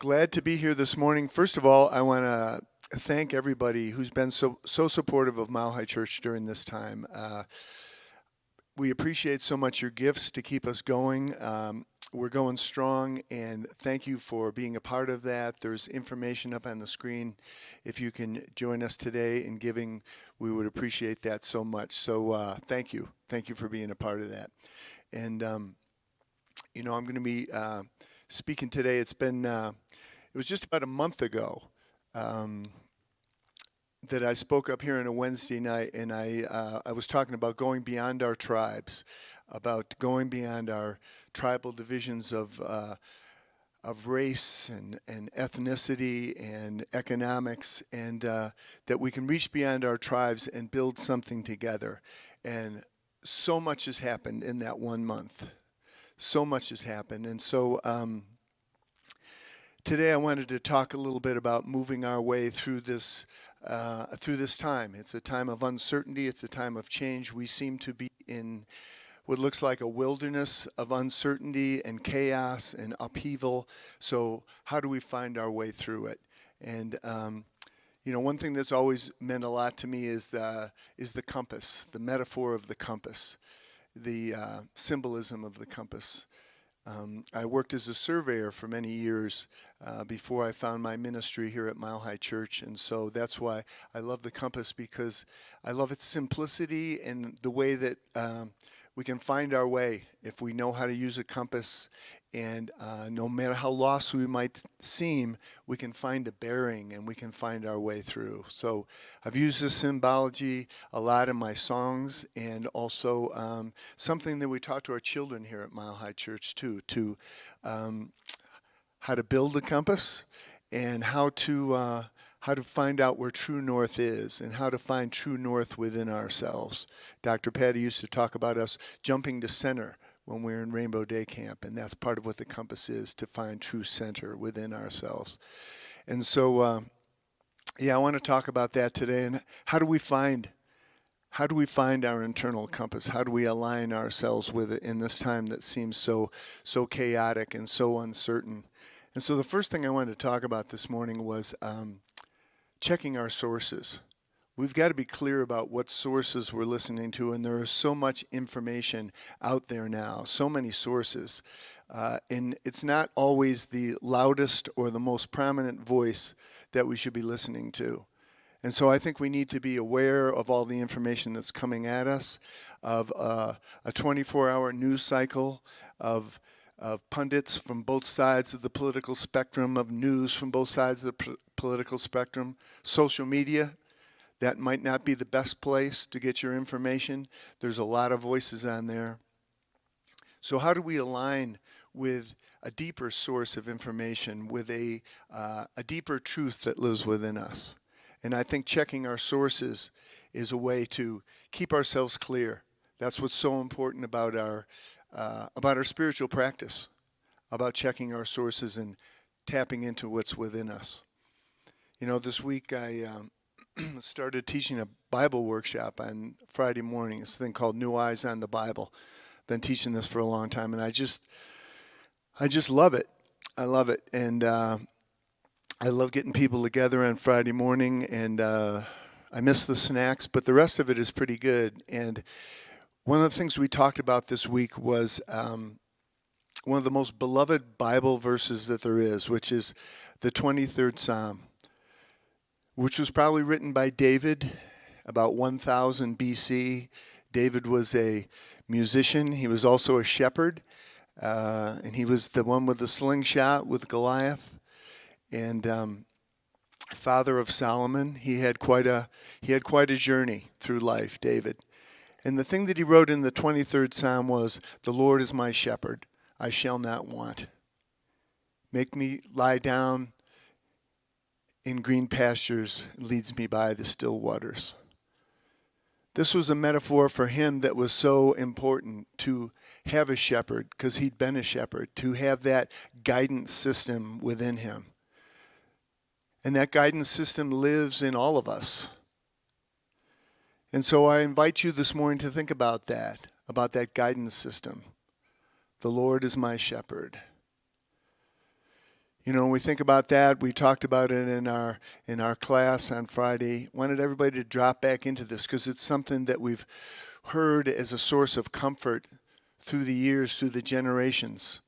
Glad to be here this morning. First of all, I want to thank everybody who's been so supportive of Mile High Church during this time. We appreciate so much your gifts to keep us going. We're going strong, and thank you for being a part of that. There's information up on the screen. If you can join us today in giving, we would appreciate that so much. So thank you. Thank you for being a part of that. And, I'm going to be speaking today. It was just about a month ago that I spoke up here on a Wednesday night, and I was talking about going beyond our tribes, about going beyond our tribal divisions of race and ethnicity and economics, and that we can reach beyond our tribes and build something together. And so much has happened in that 1 month. So much has happened. And so today I wanted to talk a little bit about moving our way through this time. It's a time of uncertainty. It's a time of change. We seem to be in what looks like a wilderness of uncertainty and chaos and upheaval. So how do we find our way through it? And one thing that's always meant a lot to me is the compass, the metaphor of the compass, the symbolism of the compass. I worked as a surveyor for many years before I found my ministry here at Mile High Church, and so that's why I love the compass, because I love its simplicity and the way that we can find our way if we know how to use a compass. And no matter how lost we might seem, we can find a bearing and we can find our way through. So I've used this symbology a lot in my songs, and also something that we taught to our children here at Mile High Church too, to how to build a compass and how to find out where true north is and how to find true north within ourselves. Dr. Patty used to talk about us jumping to center when we're in Rainbow Day Camp, and that's part of what the compass is, to find true center within ourselves. And so, I want to talk about that today. And how do we find our internal compass? How do we align ourselves with it in this time that seems so chaotic and so uncertain? And so the first thing I wanted to talk about this morning was checking our sources. We've got to be clear about what sources we're listening to, and there is so much information out there now, so many sources. And it's not always the loudest or the most prominent voice that we should be listening to. And so I think we need to be aware of all the information that's coming at us, of a 24-hour news cycle, of pundits from both sides of the political spectrum, of news from both sides of the political spectrum, social media. That might not be the best place to get your information. There's a lot of voices on there. So how do we align with a deeper source of information, with a deeper truth that lives within us? And I think checking our sources is a way to keep ourselves clear. That's what's so important about our spiritual practice, about checking our sources and tapping into what's within us. This week I started teaching a Bible workshop on Friday morning. It's a thing called New Eyes on the Bible. Been teaching this for a long time, and I just love it. I love it, and I love getting people together on Friday morning, and I miss the snacks, but the rest of it is pretty good. And one of the things we talked about this week was one of the most beloved Bible verses that there is, which is the 23rd Psalm, which was probably written by David about 1000 BC. David was a musician. He was also a shepherd, and he was the one with the slingshot with Goliath, and father of Solomon. He had quite a journey through life, David. And the thing that he wrote in the 23rd Psalm was, "The Lord is my shepherd, I shall not want. Make me lie down in green pastures, leads me by the still waters." This was a metaphor for him that was so important, to have a shepherd, because he'd been a shepherd, to have that guidance system within him. And that guidance system lives in all of us. And so I invite you this morning to think about that guidance system. The Lord is my shepherd. You know, when we think about that, we talked about it in our class on Friday. Wanted everybody to drop back into this because it's something that we've heard as a source of comfort through the years, through the generations,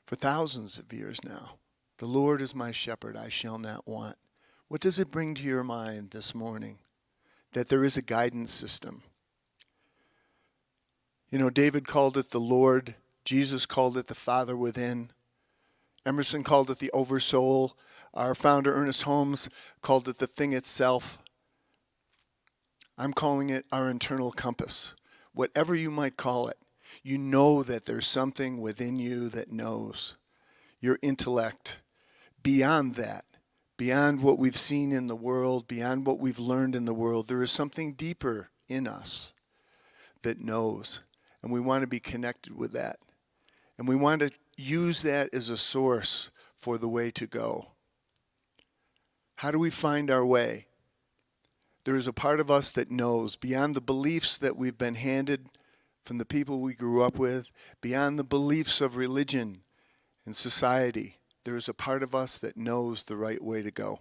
for thousands of years now. The Lord is my shepherd, I shall not want. What does it bring to your mind this morning? That there is a guidance system. You know, David called it the Lord. Jesus called it the Father within. Emerson called it the oversoul. Our founder, Ernest Holmes, called it the thing itself. I'm calling it our internal compass. Whatever you might call it, you know that there's something within you that knows. Your intellect, beyond that, beyond what we've seen in the world, beyond what we've learned in the world, there is something deeper in us that knows. And we want to be connected with that. And we want to use that as a source for the way to go. How do we find our way? There is a part of us that knows, beyond the beliefs that we've been handed from the people we grew up with, beyond the beliefs of religion and society. There is a part of us that knows the right way to go.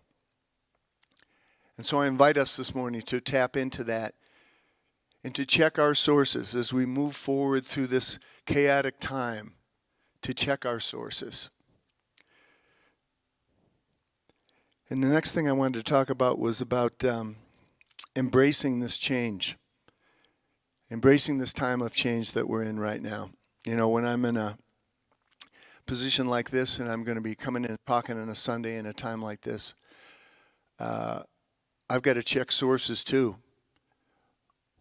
And so I invite us this morning to tap into that and to check our sources as we move forward through this chaotic time, to check our sources. And the next thing I wanted to talk about was about embracing this change, embracing this time of change that we're in right now. You know, when I'm in a position like this and I'm going to be coming in and talking on a Sunday in a time like this, I've got to check sources too.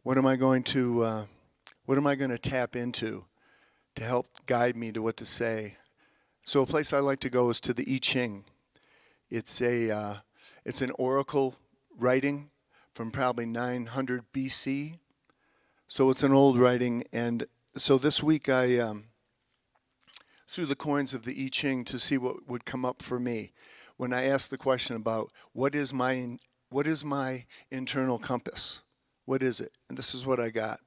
What am I going to tap into to help guide me to what to say? So a place I like to go is to the I Ching. It's an oracle writing from probably 900 BC. So it's an old writing, and so this week I threw the coins of the I Ching to see what would come up for me when I asked the question about what is my internal compass? What is it? And this is what I got.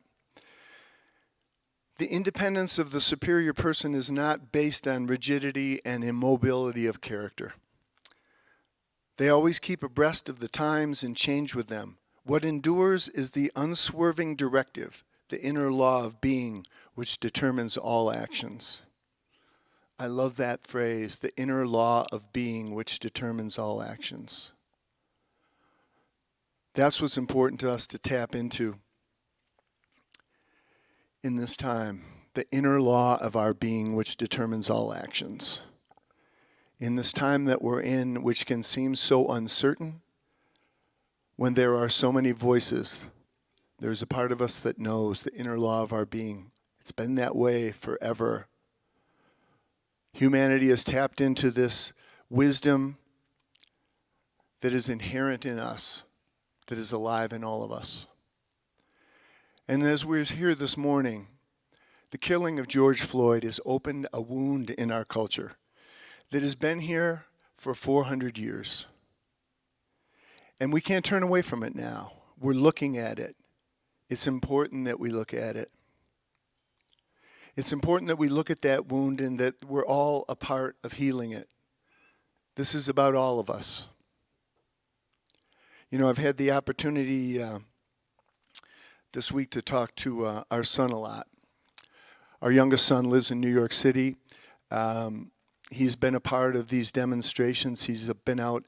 The independence of the superior person is not based on rigidity and immobility of character. They always keep abreast of the times and change with them. What endures is the unswerving directive, the inner law of being, which determines all actions. I love that phrase, the inner law of being, which determines all actions. That's what's important to us to tap into in this time, the inner law of our being, which determines all actions. In this time that we're in, which can seem so uncertain, when there are so many voices, there's a part of us that knows the inner law of our being. It's been that way forever. Humanity has tapped into this wisdom that is inherent in us, that is alive in all of us. And as we're here this morning, the killing of George Floyd has opened a wound in our culture that has been here for 400 years. And we can't turn away from it now. We're looking at it. It's important that we look at it. It's important that we look at that wound and that we're all a part of healing it. This is about all of us. You know, I've had the opportunity this week to talk to our son a lot. Our youngest son lives in New York City. He's been a part of these demonstrations. He's been out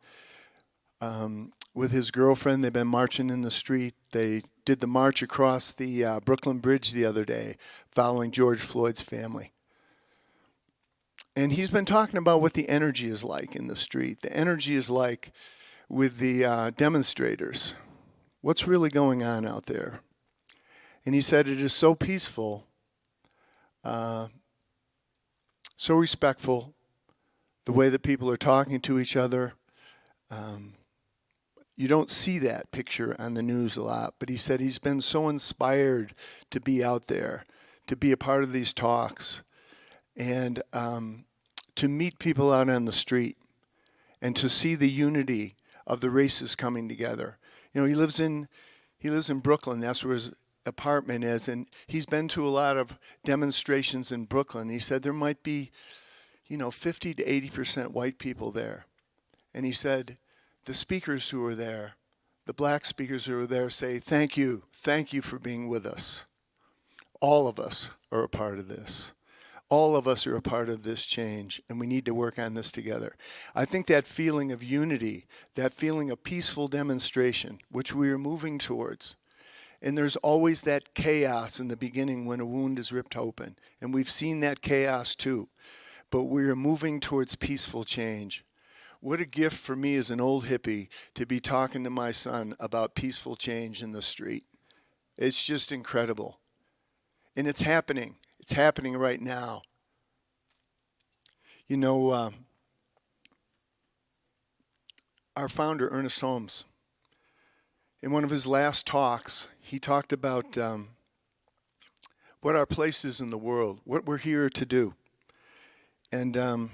with his girlfriend. They've been marching in the street. They did the march across the Brooklyn Bridge the other day, following George Floyd's family. And he's been talking about what the energy is like in the street. The energy is like with the demonstrators. What's really going on out there? And he said it is so peaceful, so respectful, the way that people are talking to each other. You don't see that picture on the news a lot, but he said he's been so inspired to be out there, to be a part of these talks, and to meet people out on the street, and to see the unity of the races coming together. You know, he lives in Brooklyn. That's where his apartment is, and he's been to a lot of demonstrations in Brooklyn. He said there might be, 50 to 80% white people there. And he said, the speakers who are there, the black speakers who are there say, thank you for being with us. All of us are a part of this. All of us are a part of this change, and we need to work on this together. I think that feeling of unity, that feeling of peaceful demonstration, which we are moving towards, and there's always that chaos in the beginning when a wound is ripped open, and we've seen that chaos too, but we are moving towards peaceful change. What a gift for me as an old hippie to be talking to my son about peaceful change in the street. It's just incredible. And it's happening. It's happening right now. Our founder, Ernest Holmes, in one of his last talks, he talked about what our place is in the world, what we're here to do. And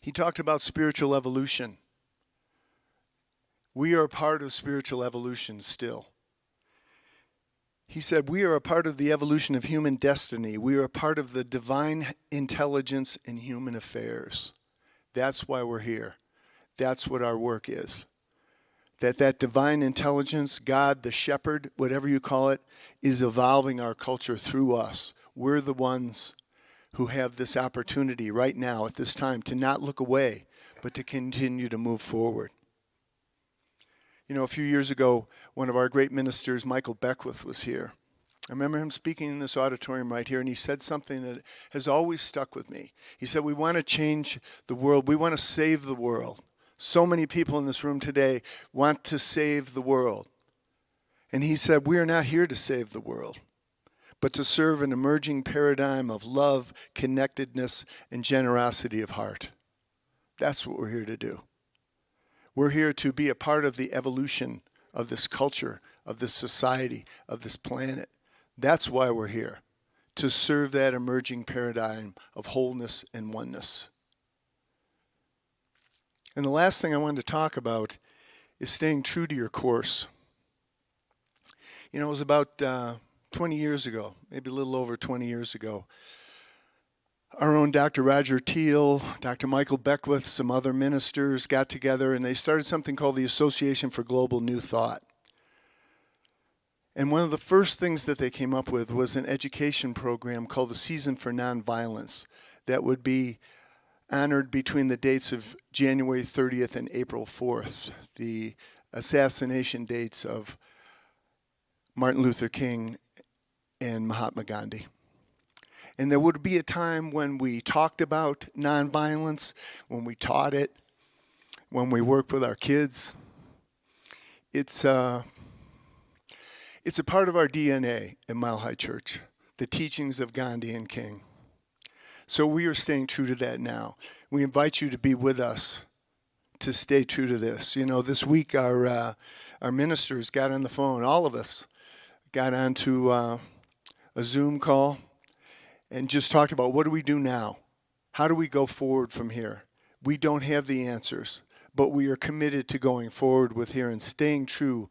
he talked about spiritual evolution. We are a part of spiritual evolution still. He said, we are a part of the evolution of human destiny. We are a part of the divine intelligence in human affairs. That's why we're here. That's what our work is. That divine intelligence, God, the shepherd, whatever you call it, is evolving our culture through us. We're the ones who have this opportunity right now at this time to not look away, but to continue to move forward. A few years ago, one of our great ministers, Michael Beckwith, was here. I remember him speaking in this auditorium right here, and he said something that has always stuck with me. He said, we want to change the world. We want to save the world. So many people in this room today want to save the world. And he said, we are not here to save the world, but to serve an emerging paradigm of love, connectedness, and generosity of heart. That's what we're here to do. We're here to be a part of the evolution of this culture, of this society, of this planet. That's why we're here, to serve that emerging paradigm of wholeness and oneness. And the last thing I wanted to talk about is staying true to your course. It was about 20 years ago, maybe a little over 20 years ago. Our own Dr. Roger Teal, Dr. Michael Beckwith, some other ministers got together and they started something called the Association for Global New Thought. And one of the first things that they came up with was an education program called the Season for Nonviolence that would be honored between the dates of January 30th and April 4th, the assassination dates of Martin Luther King and Mahatma Gandhi. And there would be a time when we talked about nonviolence, when we taught it, when we worked with our kids. It's a part of our DNA at Mile High Church, the teachings of Gandhi and King. So we are staying true to that now. We invite you to be with us to stay true to this. This week our ministers got on the phone, all of us got onto a Zoom call and just talked about what do we do now? How do we go forward from here? We don't have the answers, but we are committed to going forward with here and staying true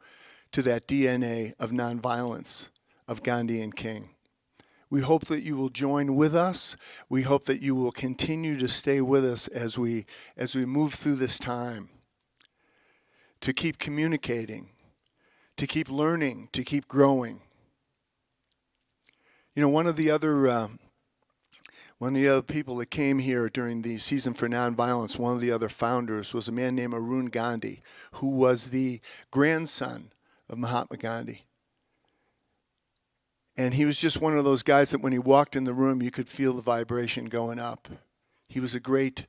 to that DNA of nonviolence of Gandhi and King. We hope that you will join with us. We hope that you will continue to stay with us as we move through this time, to keep communicating, to keep learning, to keep growing. One of the other people that came here during the Season for Nonviolence, one of the other founders, was a man named Arun Gandhi, who was the grandson of Mahatma Gandhi. And he was just one of those guys that when he walked in the room, you could feel the vibration going up. He was a great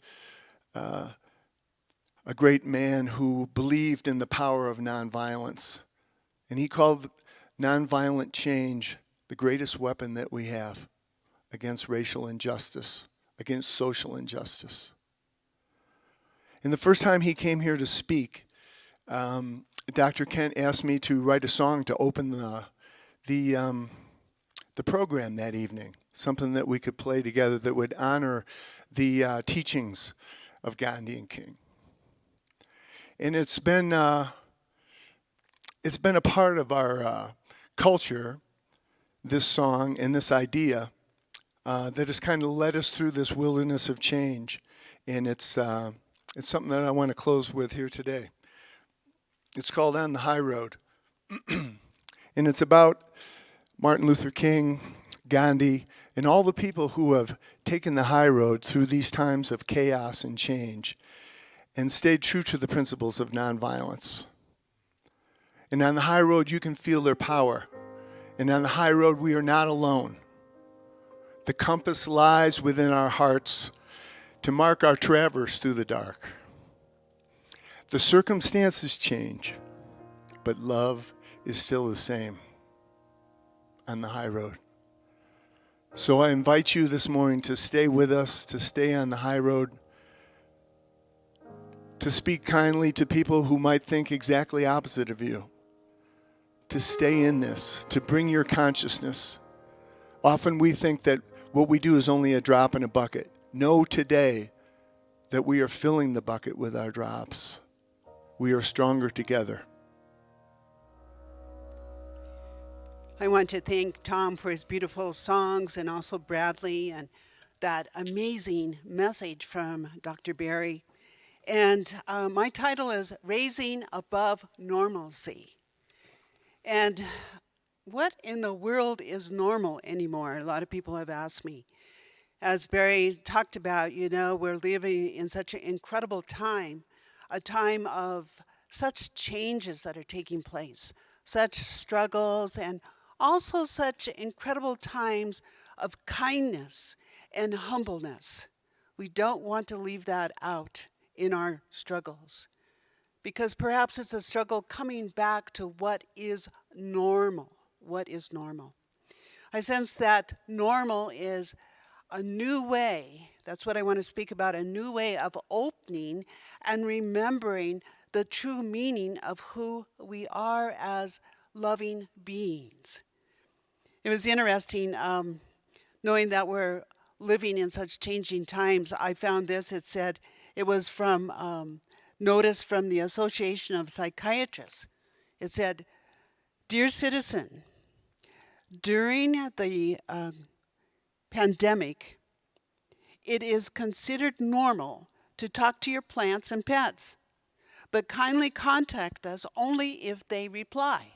man who believed in the power of nonviolence. And he called nonviolent change the greatest weapon that we have against racial injustice, against social injustice. And the first time he came here to speak, Dr. Kent asked me to write a song to open the program that evening, something that we could play together that would honor the teachings of Gandhi and King. And it's been a part of our culture, this song and this idea that has kind of led us through this wilderness of change. And it's something that I want to close with here today. It's called On the High Road. And it's about Martin Luther King, Gandhi, and all the people who have taken the high road through these times of chaos and change and stayed true to the principles of nonviolence. And on the high road, you can feel their power. And on the high road, we are not alone. The compass lies within our hearts to mark our traverse through the dark. The circumstances change, but love is still the same on the high road. So I invite you this morning to stay with us, to stay on the high road, to speak kindly to people who might think exactly opposite of you, to stay in this, to bring your consciousness. Often we think that what we do is only a drop in a bucket. Know today that we are filling the bucket with our drops. We are stronger together. I want to thank Tom for his beautiful songs and also Bradley and that amazing message from Dr. Barry. And my title is Raising Above Normalcy. And what in the world is normal anymore? A lot of people have asked me. As Barry talked about, we're living in such an incredible time, a time of such changes that are taking place, such struggles, and also such incredible times of kindness and humbleness. We don't want to leave that out in our struggles, because perhaps it's a struggle coming back to what is normal. What is normal? I sense that normal is a new way. That's what I want to speak about, a new way of opening and remembering the true meaning of who we are as loving beings. It was interesting knowing that we're living in such changing times. I found this. It said it was from notice from the Association of Psychiatrists. It said, "Dear citizen, during the pandemic, it is considered normal to talk to your plants and pets, but kindly contact us only if they reply."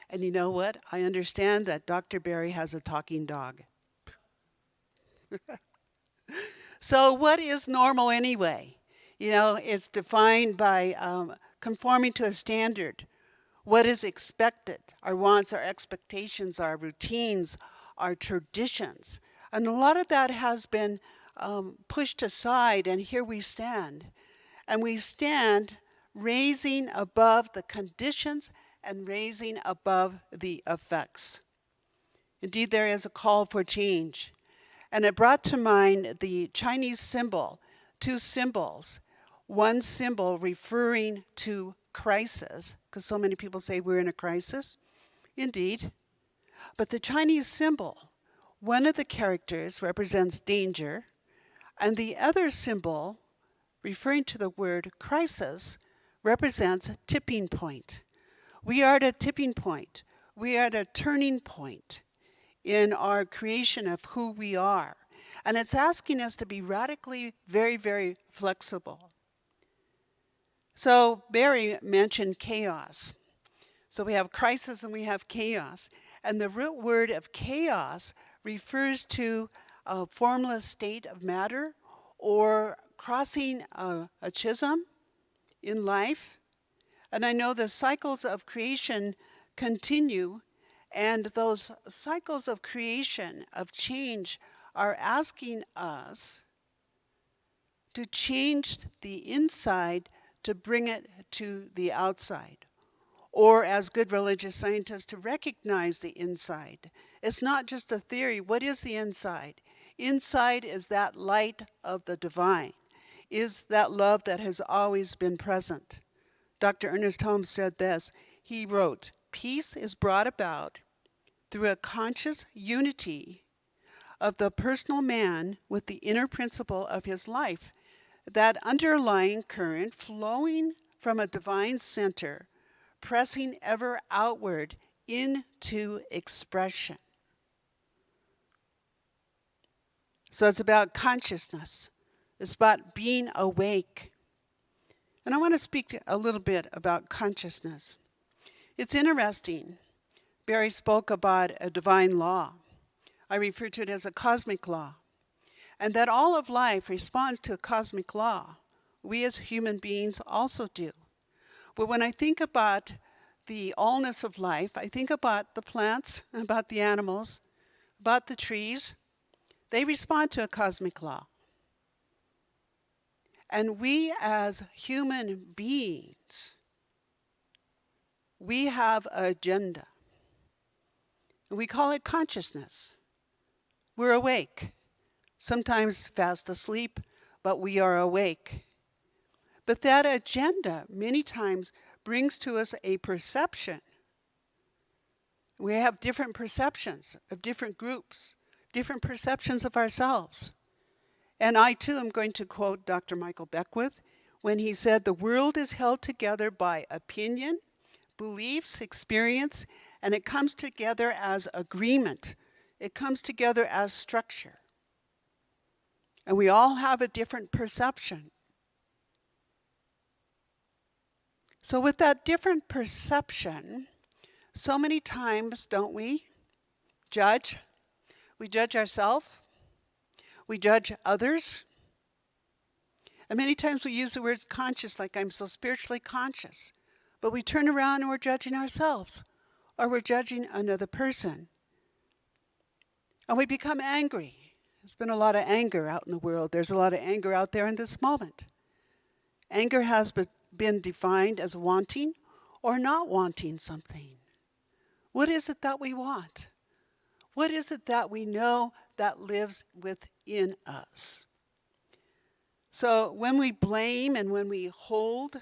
And you know what? I understand that Dr. Barry has a talking dog. So what is normal anyway? It's defined by conforming to a standard. What is expected? Our wants, our expectations, our routines, our traditions. And a lot of that has been pushed aside, and here we stand. And we stand raising above the conditions and raising above the effects. Indeed, there is a call for change. And it brought to mind the Chinese symbol, two symbols. One symbol referring to crisis, because so many people say we're in a crisis. Indeed. But the Chinese symbol, one of the characters represents danger, and the other symbol, referring to the word crisis, represents a tipping point. We are at a tipping point. We are at a turning point in our creation of who we are. And it's asking us to be radically, very, very flexible. So Barry mentioned chaos. So we have crisis and we have chaos. And the root word of chaos refers to a formless state of matter or crossing a chasm in life. And I know the cycles of creation continue, and those cycles of creation, of change, are asking us to change the inside to bring it to the outside. Or, as good religious scientists, to recognize the inside. It's not just a theory. What is the inside? Inside is that light of the divine, is that love that has always been present. Dr. Ernest Holmes said this. He wrote, "Peace is brought about through a conscious unity of the personal man with the inner principle of his life, that underlying current flowing from a divine center, pressing ever outward into expression." So it's about consciousness. It's about being awake. And I want to speak a little bit about consciousness. It's interesting. Barry spoke about a divine law. I refer to it as a cosmic law. And that all of life responds to a cosmic law. We as human beings also do. But when I think about the allness of life, I think about the plants, about the animals, about the trees. They respond to a cosmic law. And we as human beings, we have an agenda. And we call it consciousness. We're awake. Sometimes fast asleep, but we are awake. But that agenda many times brings to us a perception. We have different perceptions of different groups, different perceptions of ourselves. And I too am going to quote Dr. Michael Beckwith when he said, "The world is held together by opinion, beliefs, experience, and it comes together as agreement. It comes together as structure." And we all have a different perception. So with that different perception, so many times, don't we, judge? We judge ourselves. We judge others. And many times we use the word conscious, like I'm so spiritually conscious. But we turn around and we're judging ourselves, or we're judging another person. And we become angry. There's been a lot of anger out in the world. There's a lot of anger out there in this moment. Anger has been defined as wanting or not wanting something. What is it that we want? What is it that we know that lives within us? So when we blame and when we hold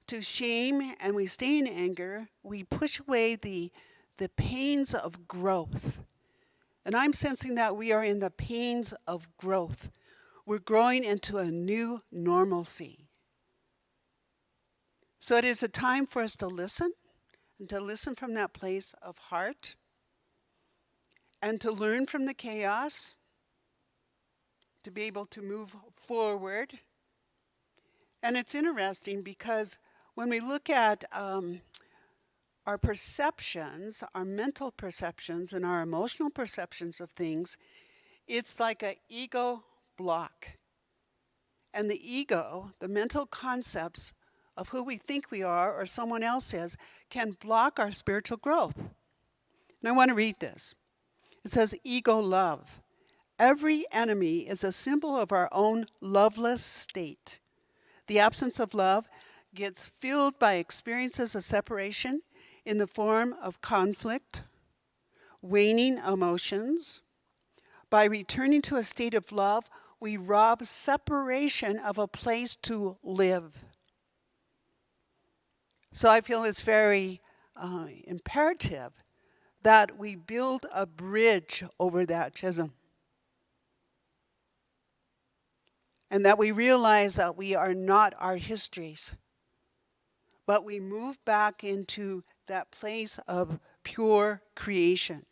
to shame and we stay in anger, we push away the pains of growth. And I'm sensing that we are in the pains of growth. We're growing into a new normalcy. So it is a time for us to listen, and to listen from that place of heart, and to learn from the chaos, to be able to move forward. And it's interesting because when we look at our perceptions, our mental perceptions, and our emotional perceptions of things, it's like an ego block. And the ego, the mental concepts of who we think we are or someone else is, can block our spiritual growth. And I want to read this. It says, ego love. Every enemy is a symbol of our own loveless state. The absence of love gets filled by experiences of separation in the form of conflict, waning emotions. By returning to a state of love, we rob separation of a place to live. So I feel it's very imperative that we build a bridge over that chasm. And that we realize that we are not our histories, but we move back into that place of pure creation.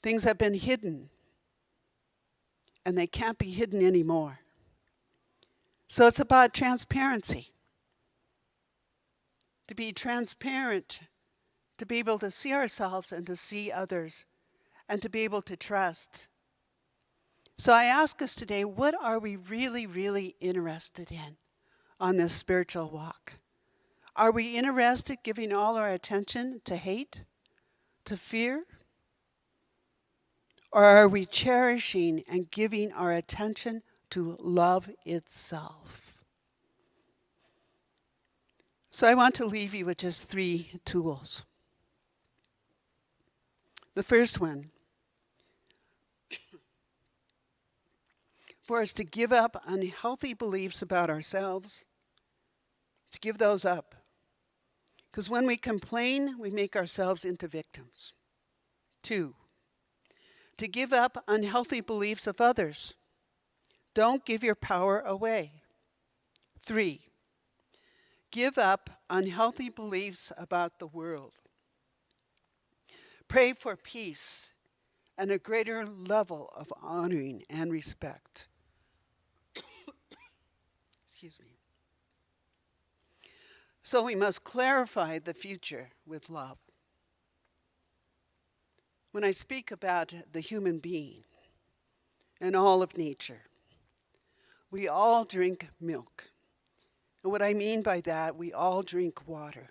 Things have been hidden, and they can't be hidden anymore. So it's about transparency. To be transparent, to be able to see ourselves and to see others, and to be able to trust. So I ask us today, what are we really, really interested in on this spiritual walk? Are we interested giving all our attention to hate, to fear? Or are we cherishing and giving our attention to love itself? So I want to leave you with just 3 tools. The first one, for us to give up unhealthy beliefs about ourselves, to give those up. Because when we complain, we make ourselves into victims. 2, to give up unhealthy beliefs of others. Don't give your power away. 3, give up unhealthy beliefs about the world. Pray for peace and a greater level of honoring and respect. Excuse me. So we must clarify the future with love. When I speak about the human being and all of nature, we all drink milk. And what I mean by that, we all drink water.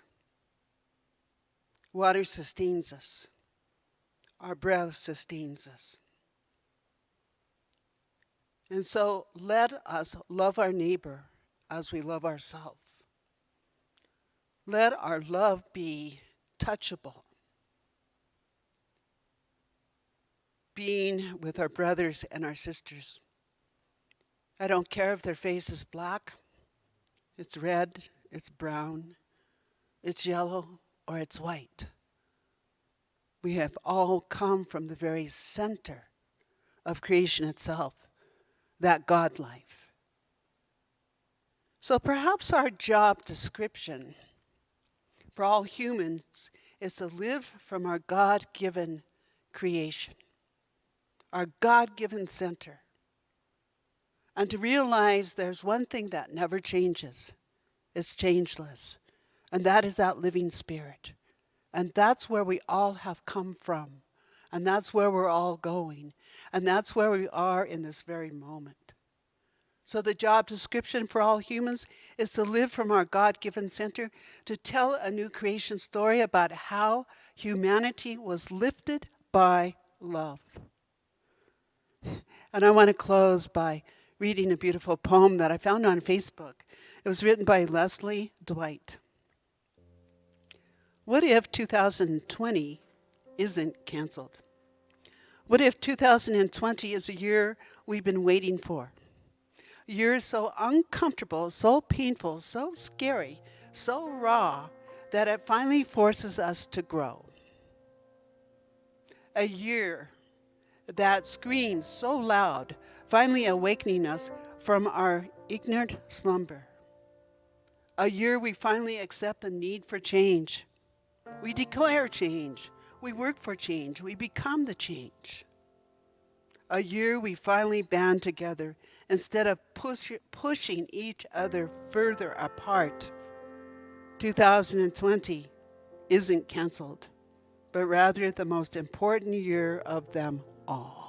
Water sustains us. Our breath sustains us. And so let us love our neighbor as we love ourselves. Let our love be touchable. Being with our brothers and our sisters. I don't care if their face is black, it's red, it's brown, it's yellow, or it's white. We have all come from the very center of creation itself, that God life. So perhaps our job description for all humans is to live from our God-given creation, our God-given center, and to realize there's one thing that never changes. It's changeless, and that is that living spirit. And that's where we all have come from, and that's where we're all going, and that's where we are in this very moment. So the job description for all humans is to live from our God-given center, to tell a new creation story about how humanity was lifted by love. And I want to close by reading a beautiful poem that I found on Facebook. It was written by Leslie Dwight. What if 2020 isn't canceled? What if 2020 is a year we've been waiting for? A year so uncomfortable, so painful, so scary, so raw, that it finally forces us to grow. A year that screams so loud, finally awakening us from our ignorant slumber. A year we finally accept the need for change. We declare change. We work for change. We become the change. A year we finally band together instead of pushing each other further apart. 2020 isn't canceled, but rather the most important year of them all.